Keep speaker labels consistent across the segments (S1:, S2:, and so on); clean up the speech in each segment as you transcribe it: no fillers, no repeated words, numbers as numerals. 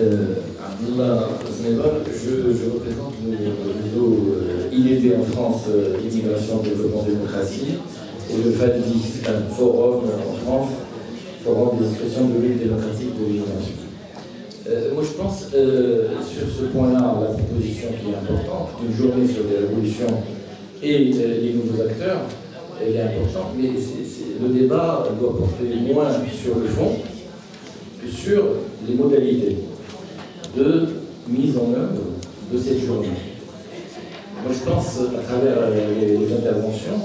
S1: Abdullah Snebol, je représente le réseau IDD en France, Immigration, Développement, Démocratie, et le FADI, un forum en France, forum des expressions de lutte démocratique de l'immigration. Moi je pense sur ce point-là, la proposition qui est importante, une journée sur les révolutions et les nouveaux acteurs, elle est importante, mais le débat doit porter moins sur le fond que sur les modalités de mise en œuvre de cette journée. Moi je pense, à travers les interventions,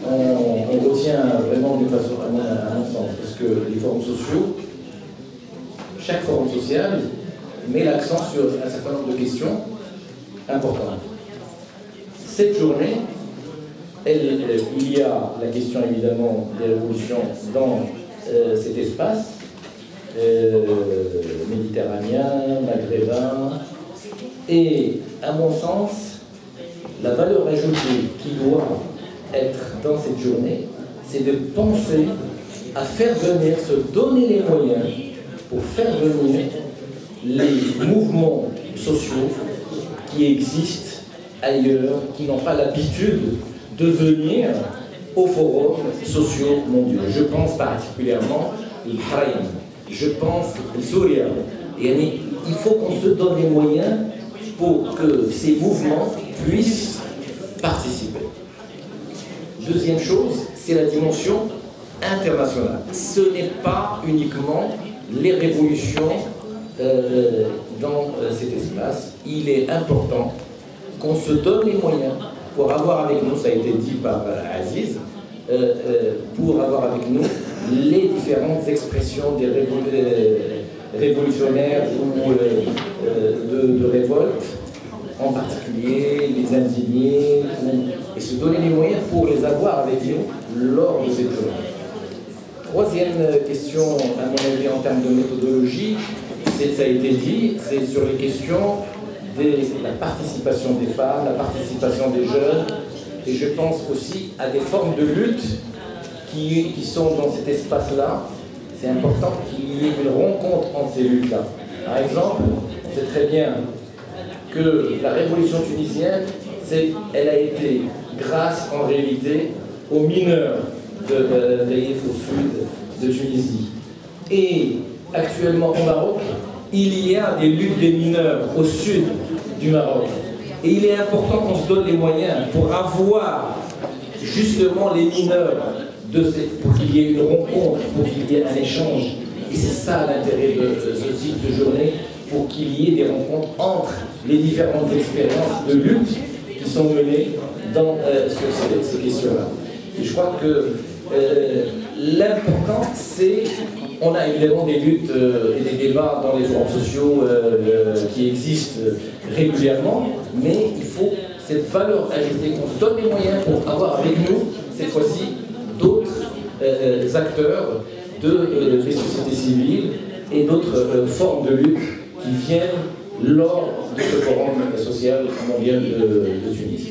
S1: on retient vraiment d'une façon à mon sens, parce que les forums sociaux, chaque forum social met l'accent sur un certain nombre de questions importantes. Cette journée, il y a la question évidemment des révolutions dans cet espace méditerranéen, maghrébin, et à mon sens, la valeur ajoutée qui doit être dans cette journée, c'est de penser à faire venir, se donner les moyens pour faire venir les mouvements sociaux qui existent ailleurs, qui n'ont pas l'habitude de venir aux forums sociaux mondiaux. Je pense particulièrement au Bahreïn, je pense au Souria. Et il faut qu'on se donne les moyens pour que ces mouvements puissent participer. Deuxième chose, c'est la dimension internationale. Ce n'est pas uniquement les révolutions dans cet espace. Il est important qu'on se donne les moyens pour avoir avec nous, ça a été dit par Aziz, pour avoir avec nous les différentes expressions des révolutionnaires ou de révolte, en particulier les indignés, et se donner les moyens pour les avoir avec nous lors de cette journée. Troisième question, à mon avis, en termes de méthodologie, ça a été dit, c'est sur les questions de la participation des femmes, la participation des jeunes, et je pense aussi à des formes de lutte qui sont dans cet espace-là. C'est important qu'il y ait une rencontre entre ces luttes-là. Par exemple, on sait très bien que la révolution tunisienne, elle a été grâce en réalité aux mineurs d'Aïf au sud de Tunisie. Et actuellement au Maroc, il y a des luttes des mineurs au sud du Maroc. Et il est important qu'on se donne les moyens pour avoir justement les mineurs, pour qu'il y ait une rencontre, pour qu'il y ait un échange. Et c'est ça l'intérêt de ce type de journée, pour qu'il y ait des rencontres entre les différentes expériences de lutte qui sont menées dans ces questions-là. Et je crois que l'important, c'est, on a évidemment des luttes et des débats dans les forums sociaux qui existent régulièrement, mais il faut cette valeur ajoutée, qu'on se donne les moyens pour avoir avec nous, cette fois-ci, d'autres acteurs des sociétés civiles et d'autres formes de lutte qui viennent lors de ce forum social mondial de Tunis.